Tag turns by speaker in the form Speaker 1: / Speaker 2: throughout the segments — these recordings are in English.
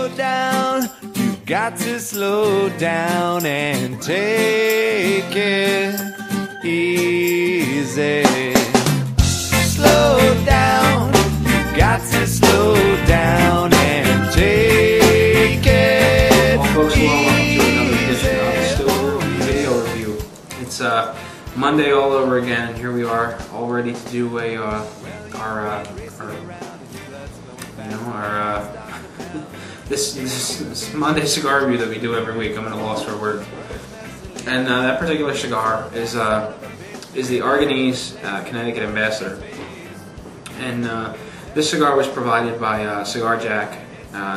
Speaker 1: slow down. You got to slow down and take it easy. Slow down. You got to slow down and take it
Speaker 2: folks,
Speaker 1: easy.
Speaker 2: welcome to another edition of the Stogie video review. It's Monday all over again, and here we are, all ready to do this Monday cigar review that we do every week. I'm at a loss for words. And that particular cigar is the Arganese Connecticut Ambassador. And this cigar was provided by Cigar Jack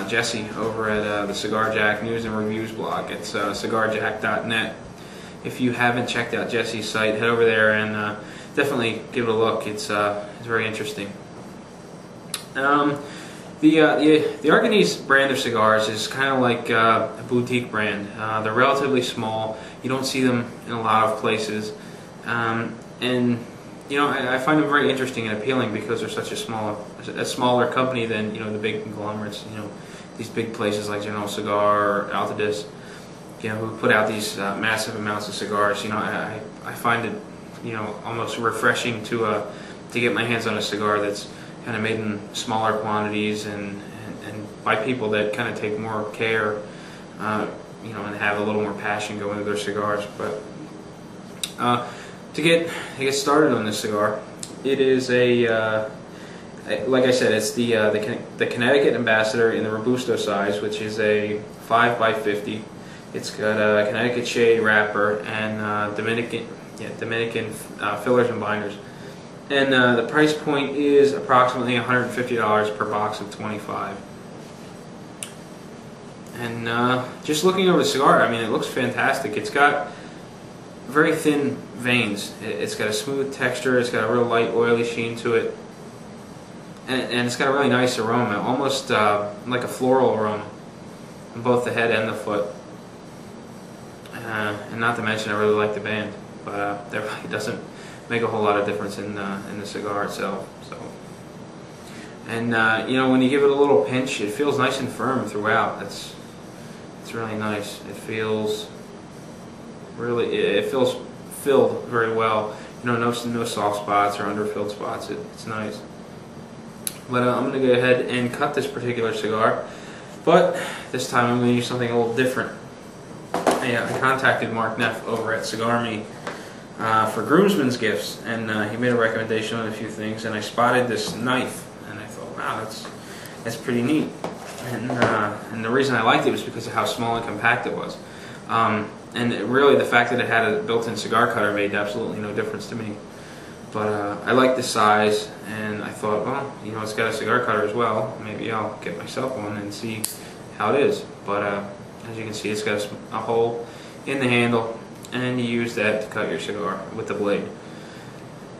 Speaker 2: Jesse over at the Cigar Jack News and Reviews blog. It's cigarjack.net. If you haven't checked out Jesse's site, head over there and definitely give it a look. It's very interesting. The Arganese brand of cigars is kind of like a boutique brand. They're relatively small. You don't see them in a lot of places, and you know, I find them very interesting and appealing because they're such a smaller company than, you know, the big conglomerates. You know, these big places like General Cigar or Altadis, you know, who put out these massive amounts of cigars. You know, I find it, you know, almost refreshing to get my hands on a cigar that's kind of made in smaller quantities and by people that kind of take more care, you know, and have a little more passion going into their cigars. But to get started on this cigar, it is like I said, it's the Connecticut Ambassador in the Robusto size, which is a 5x50. It's got a Connecticut shade wrapper and Dominican fillers and binders. And the price point is approximately $150 per box of 25. And just looking over the cigar, I mean, it looks fantastic. It's got very thin veins. It's got a smooth texture. It's got a real light, oily sheen to it. And it's got a really nice aroma, almost like a floral aroma on both the head and the foot. And not to mention, I really like the band, but that really doesn't make a whole lot of difference in the cigar itself. So, and you know, when you give it a little pinch, it feels nice and firm throughout. It's really nice. It feels filled very well. You know, no soft spots or underfilled spots. It's nice. But I'm going to go ahead and cut this particular cigar. But this time I'm going to use something a little different. I contacted Mark Neff over at Cigar Me for groomsmen's gifts, and he made a recommendation on a few things, and I spotted this knife, and I thought, wow, that's pretty neat. And the reason I liked it was because of how small and compact it was. And really, the fact that it had a built-in cigar cutter made absolutely no difference to me. But I like the size, and I thought, well, you know, it's got a cigar cutter as well. Maybe I'll get myself one and see how it is. But as you can see, it's got a hole in the handle, and you use that to cut your cigar with the blade.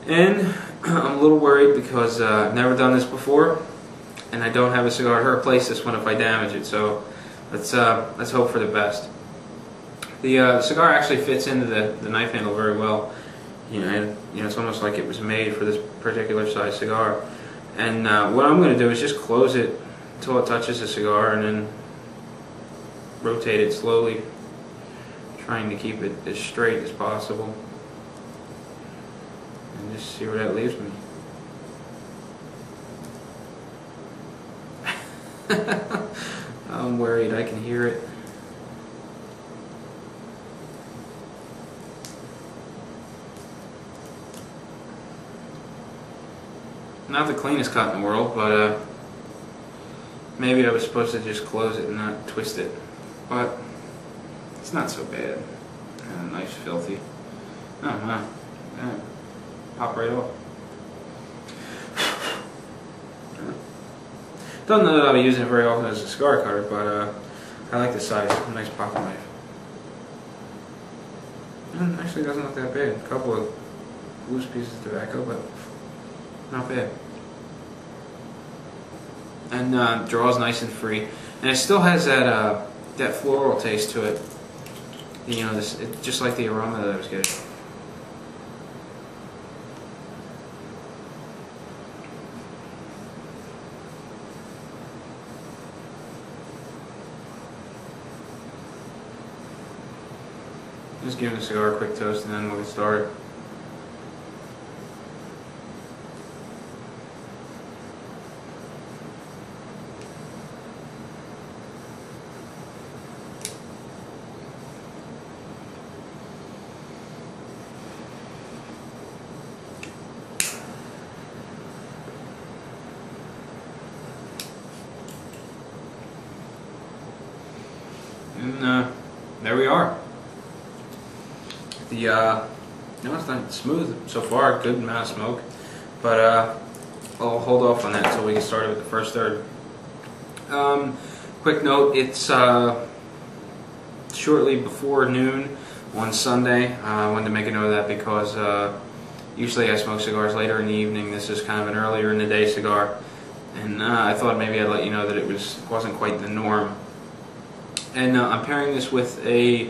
Speaker 2: And I'm a little worried because I've never done this before, and I don't have a cigar to replace this one if I damage it. So let's hope for the best. The cigar actually fits into the knife handle very well. You know, and you know, it's almost like it was made for this particular size cigar. And what I'm going to do is just close it until it touches the cigar, and then rotate it slowly, trying to keep it as straight as possible, and just see where that leaves me. I'm worried. I can hear it. Not the cleanest cut in the world, but maybe I was supposed to just close it and not twist it. But it's not so bad. Nice filthy. Oh wow. Yeah. Pop right off. Don't know that I'll be using it very often as a cigar cutter, but I like the size. A nice pocket knife. It actually doesn't look that bad. A couple of loose pieces of tobacco, but not bad. And draws nice and free, and it still has that floral taste to it. You know, just like the aroma that I was getting. Just giving the cigar a quick toast and then we'll get started. And there we are. It's not smooth so far, good amount of smoke, but I'll hold off on that until we get started with the first third. Quick note, it's shortly before noon on Sunday. I wanted to make a note of that because usually I smoke cigars later in the evening. This is kind of an earlier in the day cigar, and I thought maybe I'd let you know that it wasn't quite the norm. And I'm pairing this with a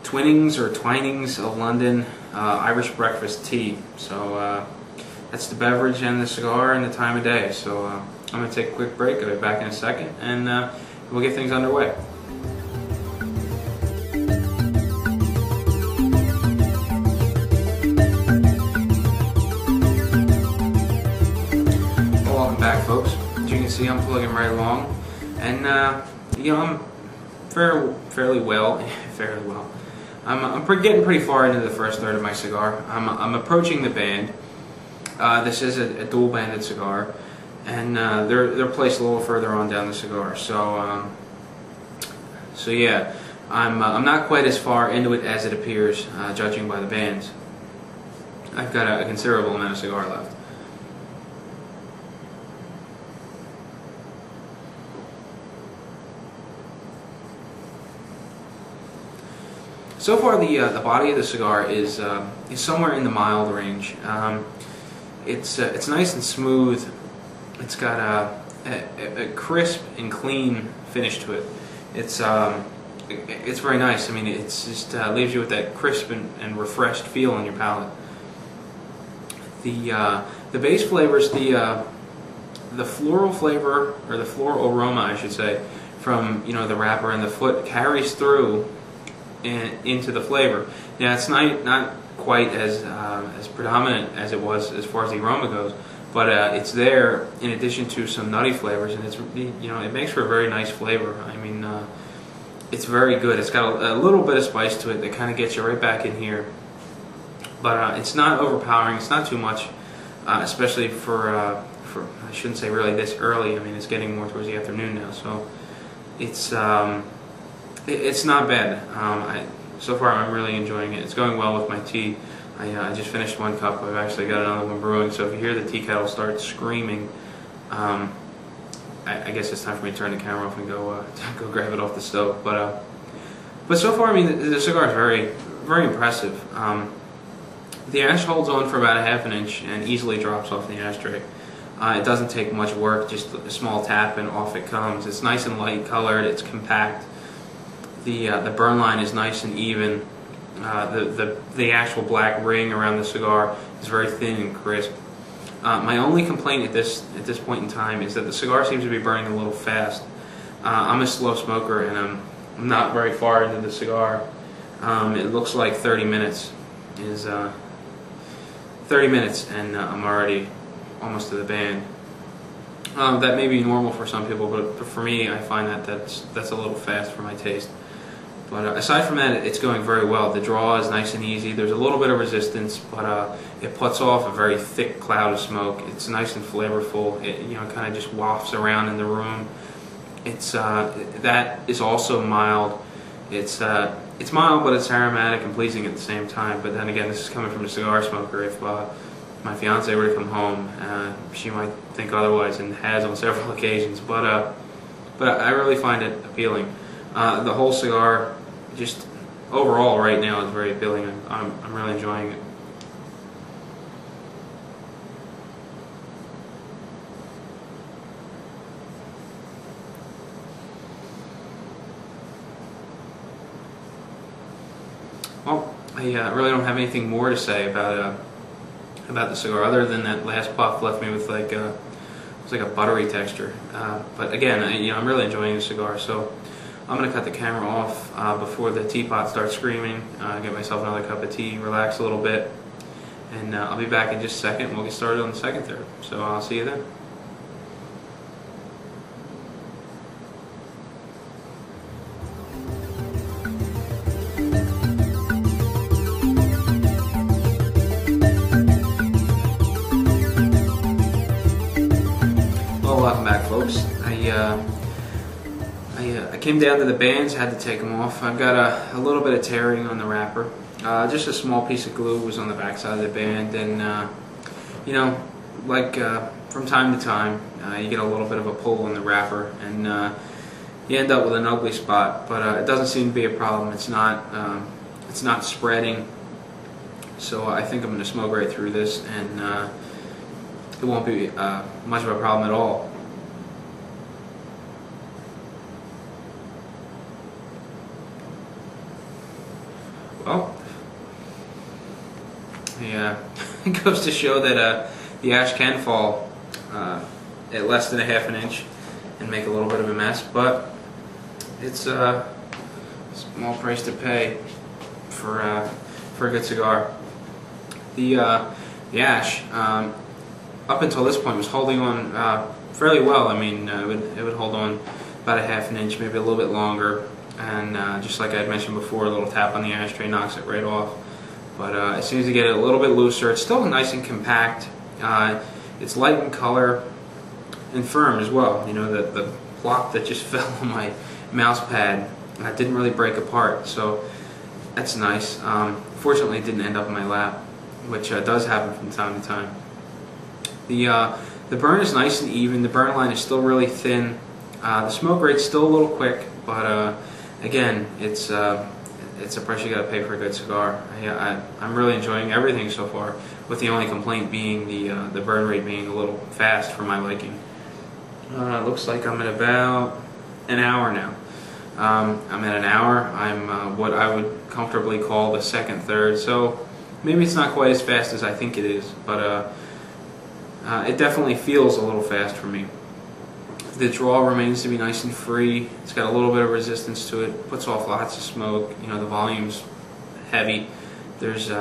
Speaker 2: Twinings of London Irish breakfast tea. So that's the beverage and the cigar and the time of day. So I'm going to take a quick break. I'll be back in a second, and we'll get things underway. Well, welcome back, folks. As you can see, I'm plugging right along, and I'm fairly well. I'm getting pretty far into the first third of my cigar. I'm approaching the band. This is a dual banded cigar, and they're placed a little further on down the cigar. So yeah, I'm not quite as far into it as it appears, judging by the bands. I've got a considerable amount of cigar left. So far, the body of the cigar is somewhere in the mild range. It's nice and smooth. It's got a crisp and clean finish to it. It's very nice. I mean, it's just leaves you with that crisp and refreshed feel in your palate. The base flavors, the floral flavor, or the floral aroma, I should say, from the wrapper and the foot carries through into the flavor. Now, it's not quite as predominant as it was as far as the aroma goes, but it's there in addition to some nutty flavors, and it makes for a very nice flavor. I mean, it's very good. It's got a little bit of spice to it that kind of gets you right back in here, but it's not overpowering. It's not too much, especially for I shouldn't say really this early. I mean, it's getting more towards the afternoon now, so it's not bad. So far, I'm really enjoying it. It's going well with my tea. I just finished one cup. I've actually got another one brewing. So if you hear the tea kettle start screaming, I guess it's time for me to turn the camera off and go grab it off the stove. But so far, I mean, the cigar is very, very impressive. The ash holds on for about a half an inch and easily drops off the ashtray. It doesn't take much work, just a small tap and off it comes. It's nice and light colored. It's compact. The burn line is nice and even. The actual black ring around the cigar is very thin and crisp. My only complaint at this point in time is that the cigar seems to be burning a little fast. I'm a slow smoker, and I'm not very far into the cigar. It looks like 30 minutes is 30 minutes, and I'm already almost to the band. That may be normal for some people, but for me, I find that's a little fast for my taste. But aside from that, it's going very well. The draw is nice and easy. There's a little bit of resistance, but it puts off a very thick cloud of smoke. It's nice and flavorful. It kind of just wafts around in the room. It's that is also mild. It's mild, but it's aromatic and pleasing at the same time. But then again, this is coming from a cigar smoker. If my fiance were to come home, she might think otherwise, and has on several occasions. But I really find it appealing. The whole cigar, just overall right now, is very appealing. I'm really enjoying it. Well, I really don't have anything more to say about the cigar, other than that last puff left me with like it's like a buttery texture. But again, I'm really enjoying the cigar. So I'm going to cut the camera off before the teapot starts screaming, get myself another cup of tea, relax a little bit, and I'll be back in just a second and we'll get started on the second third. So I'll see you then. Well, welcome back, folks. I came down to the bands, had to take them off. I've got a little bit of tearing on the wrapper. Just a small piece of glue was on the back side of the band, and you know, like from time to time, you get a little bit of a pull on the wrapper, and you end up with an ugly spot. But it doesn't seem to be a problem. It's not spreading, so I think I'm going to smoke right through this, and it won't be much of a problem at all. Well, yeah, it goes to show that the ash can fall at less than a half an inch and make a little bit of a mess, but it's a small price to pay for a good cigar. The ash, up until this point, was holding on fairly well. I mean, it would hold on about a half an inch, maybe a little bit longer. And just like I had mentioned before, a little tap on the ashtray knocks it right off. But it seems to get it a little bit looser. It's still nice and compact. It's light in color and firm as well. You know, the block that just fell on my mouse pad didn't really break apart, so that's nice. Fortunately, it didn't end up in my lap, which does happen from time to time. The burn is nice and even. The burn line is still really thin. The smoke rate's still a little quick, but again, it's a price you got to pay for a good cigar. I'm really enjoying everything so far, with the only complaint being the burn rate being a little fast for my liking. It looks like I'm at about an hour now. I'm at an hour. I'm what I would comfortably call the second third, so maybe it's not quite as fast as I think it is, but it definitely feels a little fast for me. The draw remains to be nice and free. It's got a little bit of resistance to it. Puts off lots of smoke. You know, the volume's heavy. There's, you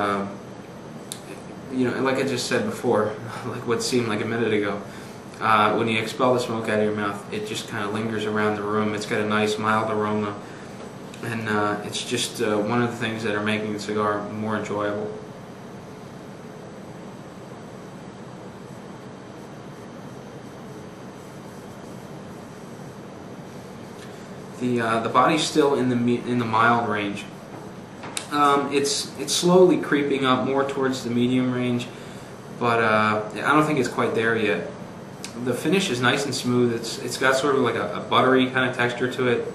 Speaker 2: know, like I just said before, like what seemed like a minute ago, when you expel the smoke out of your mouth, it just kind of lingers around the room. It's got a nice mild aroma, and it's just one of the things that are making the cigar more enjoyable. The body's still in the mild range. It's slowly creeping up more towards the medium range, but I don't think it's quite there yet. The finish is nice and smooth. It's got sort of like a buttery kind of texture to it.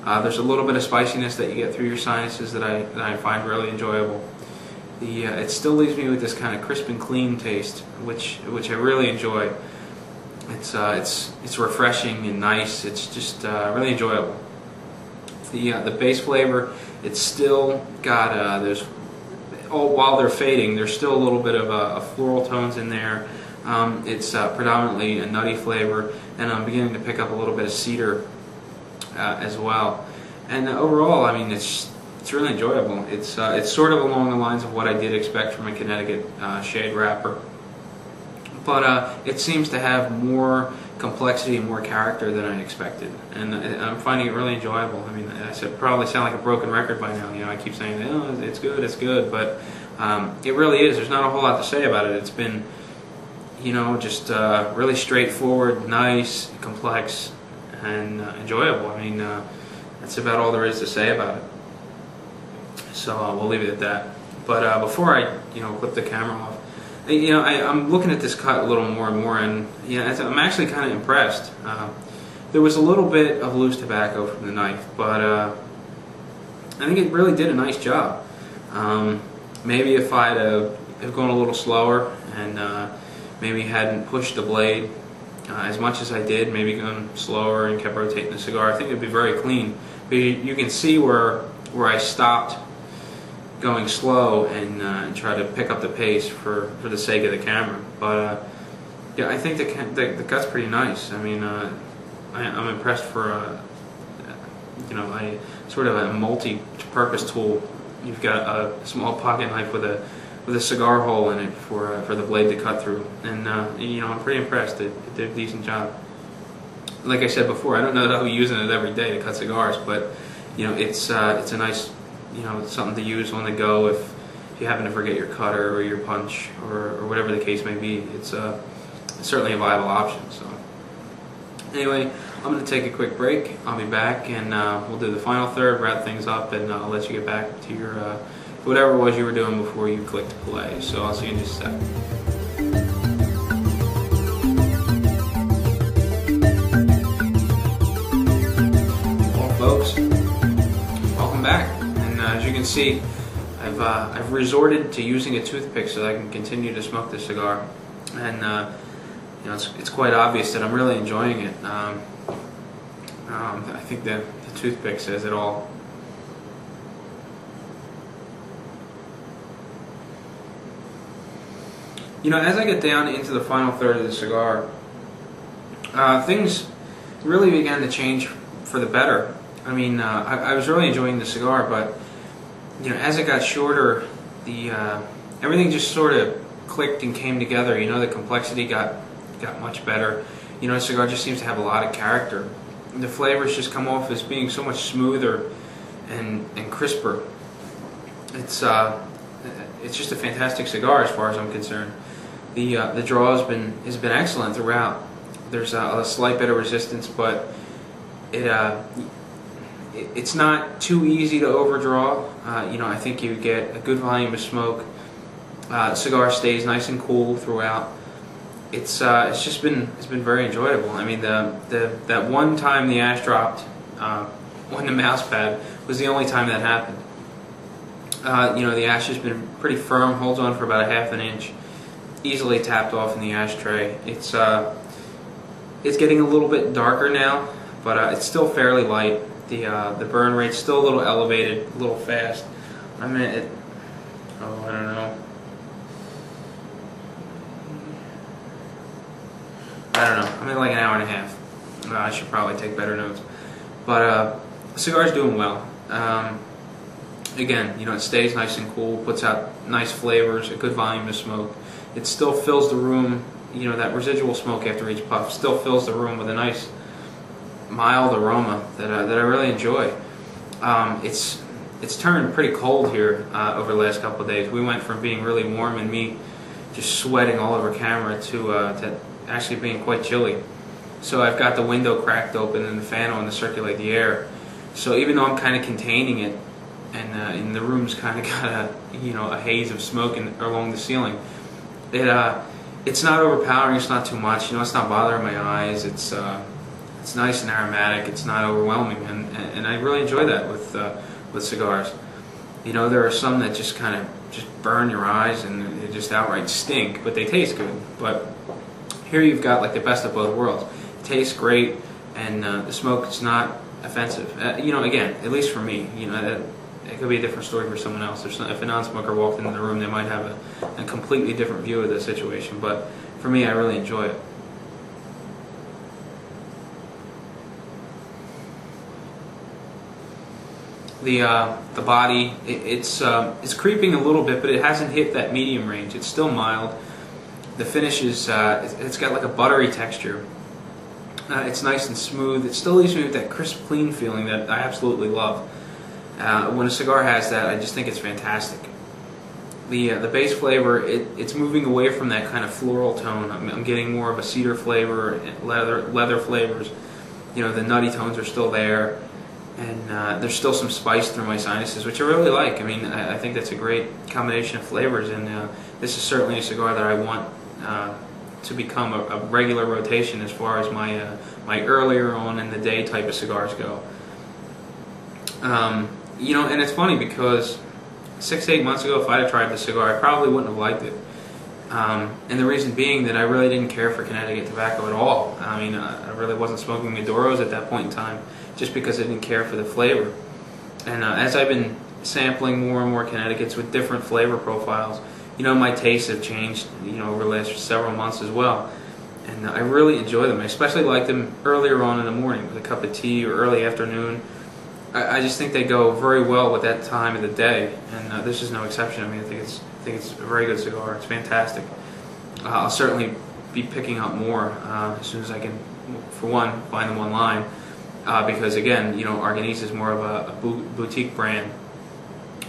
Speaker 2: There's a little bit of spiciness that you get through your sinuses that I find really enjoyable. It still leaves me with this kind of crisp and clean taste, which I really enjoy. It's refreshing and nice. It's just really enjoyable. The base flavor, it's still got while they're fading, there's still a little bit of floral tones in there. It's predominantly a nutty flavor, and I'm beginning to pick up a little bit of cedar as well. And overall, I mean, it's really enjoyable. It's sort of along the lines of what I did expect from a Connecticut shade wrapper, but it seems to have more complexity and more character than I expected, and I'm finding it really enjoyable. I mean, I probably sound like a broken record by now. You know, I keep saying, oh, it's good, but it really is. There's not a whole lot to say about it. It's been, you know, just really straightforward, nice, complex, and enjoyable. I mean, that's about all there is to say about it. So we'll leave it at that. But before I, you know, clip the camera off, you know, I'm looking at this cut a little more and more, and you know, I'm actually kind of impressed. There was a little bit of loose tobacco from the knife, but I think it really did a nice job. Maybe if I'd have gone a little slower and maybe hadn't pushed the blade as much as I did, maybe gone slower and kept rotating the cigar, I think it'd be very clean. But you can see where I stopped going slow and try to pick up the pace for the sake of the camera. But yeah, I think the cut's pretty nice. I mean, I'm impressed for a sort of a multi-purpose tool. You've got a small pocket knife with a cigar hole in it for the blade to cut through, and I'm pretty impressed. It did a decent job. Like I said before, I don't know that I'll be using it every day to cut cigars, but it's a nice something to use on the go if you happen to forget your cutter or your punch or whatever the case may be. It's certainly a viable option. So anyway, I'm going to take a quick break. I'll be back, and we'll do the final third, wrap things up, and I'll let you get back to your whatever it was you were doing before you clicked play. So I'll see you in just a sec. Well, folks, welcome back. And as you can see, I've resorted to using a toothpick so that I can continue to smoke this cigar, and it's quite obvious that I'm really enjoying it. I think the toothpick says it all. As I get down into the final third of the cigar, things really began to change for the better. I mean, I was really enjoying the cigar, but as it got shorter, everything just sort of clicked and came together. The complexity got much better. The cigar just seems to have a lot of character. The flavors just come off as being so much smoother and crisper. It's just a fantastic cigar as far as I'm concerned. The draw has been excellent throughout. There's a slight bit of resistance, but it's not too easy to overdraw. I think you get a good volume of smoke. Cigar stays nice and cool throughout. It's been very enjoyable. I mean, that one time the ash dropped on the mouse pad was the only time that happened. The ash has been pretty firm, holds on for about a half an inch, easily tapped off in the ashtray. It's getting a little bit darker now, but it's still fairly light. The burn rate's still a little elevated, a little fast. I don't know. I'm at like an hour and a half. I should probably take better notes. But the cigar's doing well. Again, it stays nice and cool, puts out nice flavors, a good volume of smoke. It still fills the room, that residual smoke after each puff still fills the room with a nice mild aroma that I really enjoy. It's turned pretty cold here over the last couple of days. We went from being really warm and me just sweating all over camera to actually being quite chilly. So I've got the window cracked open and the fan on to circulate the air. So even though I'm kind of containing it, and the room's kind of got a haze of smoke along the ceiling, it's not overpowering. It's not too much. It's not bothering my eyes. It's nice and aromatic. It's not overwhelming, and I really enjoy that with cigars. There are some that just kind of burn your eyes and they just outright stink, but they taste good. But here you've got like the best of both worlds. It tastes great, and the smoke is not offensive. Again, at least for me. It could be a different story for someone else. If a non-smoker walked into the room, they might have a completely different view of the situation. But for me, I really enjoy it. The body, it's creeping a little bit, but it hasn't hit that medium range. It's still mild. The finish is it's got like a buttery texture. It's nice and smooth. It still leaves me with that crisp, clean feeling that I absolutely love. When a cigar has that, I just think it's fantastic. The base flavor, it's moving away from that kind of floral tone. I'm getting more of a cedar flavor, leather flavors. The nutty tones are still there, and there's still some spice through my sinuses, which I really like. I mean, I think that's a great combination of flavors, and this is certainly a cigar that I want to become a regular rotation as far as my earlier on in the day type of cigars go. And it's funny because 6 to 8 months ago, if I'd have tried this cigar, I probably wouldn't have liked it. And the reason being that I really didn't care for Connecticut tobacco at all. I mean, I really wasn't smoking Maduros at that point in time, just because I didn't care for the flavor. And as I've been sampling more and more Connecticut's with different flavor profiles, my tastes have changed, over the last several months as well. And I really enjoy them. I especially like them earlier on in the morning with a cup of tea or early afternoon. I just think they go very well with that time of the day, and this is no exception. I mean, I think it's a very good cigar. It's fantastic. I'll certainly be picking up more as soon as I can. For one, find them online, because again, Arganese is more of a boutique brand,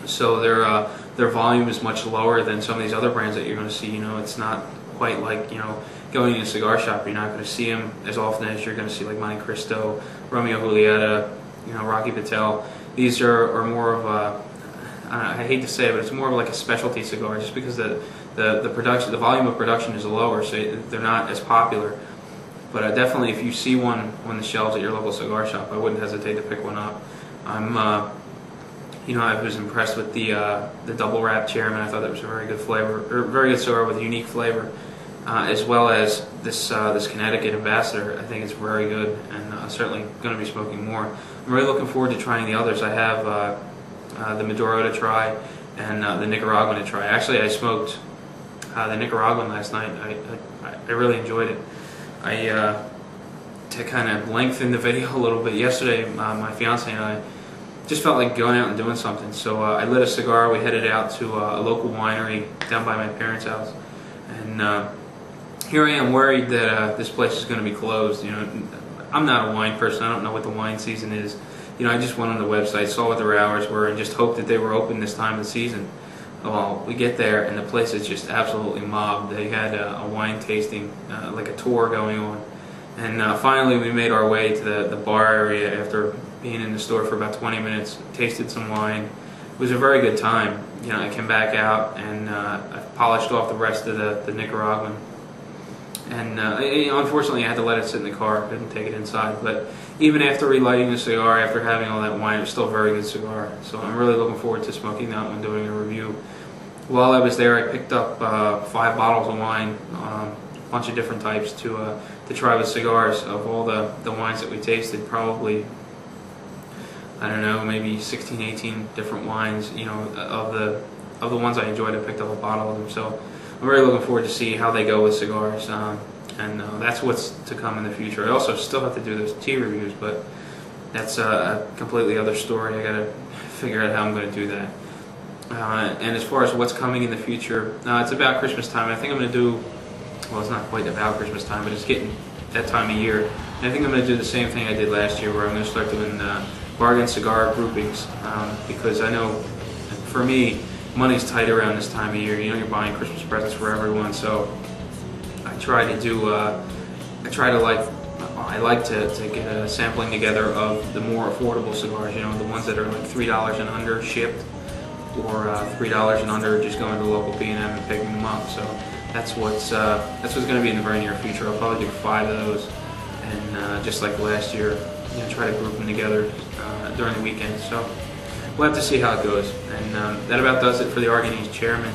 Speaker 2: so their volume is much lower than some of these other brands that you're going to see. It's not quite like going in a cigar shop. You're not going to see them as often as you're going to see like Monte Cristo, Romeo Julieta, Rocky Patel. These are more of a, I hate to say it, but it's more of like a specialty cigar, just because the production, the volume of production is lower, so they're not as popular. But definitely, if you see one on the shelves at your local cigar shop, I wouldn't hesitate to pick one up. I was impressed with the double wrap Chairman. I thought that was a very good flavor, or very good cigar with a unique flavor, as well as this Connecticut Ambassador. I think it's very good, and certainly going to be smoking more. I'm really looking forward to trying the others. I have the Maduro to try and the Nicaraguan to try. Actually, I smoked the Nicaraguan last night. I really enjoyed it. To kind of lengthen the video a little bit, yesterday my fiance and I just felt like going out and doing something. So I lit a cigar. We headed out to a local winery down by my parents' house, and here I am worried that this place is going to be closed. I'm not a wine person. I don't know what the wine season is. I just went on the website, saw what their hours were, and just hoped that they were open this time of the season. Well, we get there, and the place is just absolutely mobbed. They had a wine tasting, like a tour going on. And finally, we made our way to the bar area after being in the store for about 20 minutes, tasted some wine. It was a very good time. I came back out, and I polished off the rest of the Nicaraguan. And unfortunately, I had to let it sit in the car. I couldn't take it inside. But even after relighting the cigar, after having all that wine, it was still a very good cigar. So I'm really looking forward to smoking that one, doing a review. While I was there, I picked up 5 bottles of wine, a bunch of different types to try with cigars. Of all the wines that we tasted, probably, I don't know, maybe 16, 18 different wines. Of the ones I enjoyed, I picked up a bottle of them. So I'm really looking forward to see how they go with cigars, and that's what's to come in the future. I also still have to do those tea reviews, but that's a completely other story. I got to figure out how I'm going to do that. And as far as what's coming in the future, it's about Christmas time. I think I'm going to do, well, it's not quite about Christmas time, but it's getting that time of year. And I think I'm going to do the same thing I did last year, where I'm going to start doing bargain cigar groupings, because I know, for me, money's tight around this time of year. You're buying Christmas presents for everyone, so I like to get a sampling together of the more affordable cigars, the ones that are like $3 and under shipped, or $3 and under just going to the local P&M and picking them up. So that's what's going to be in the very near future. I'll probably do 5 of those, and just like last year, try to group them together during the weekend. So we'll have to see how it goes. And that about does it for the Arganese Chairman.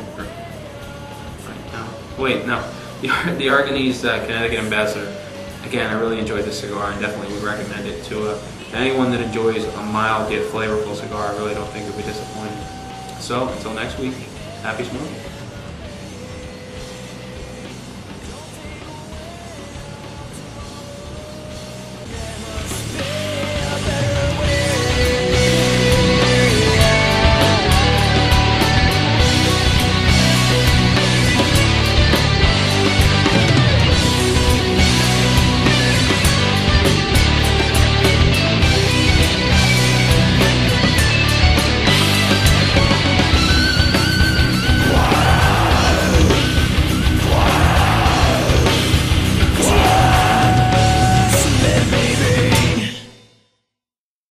Speaker 2: The Arganese Connecticut Ambassador. Again, I really enjoyed this cigar, and definitely would recommend it to anyone that enjoys a mild yet flavorful cigar. I really don't think you'll be disappointed. So until next week, happy smoking.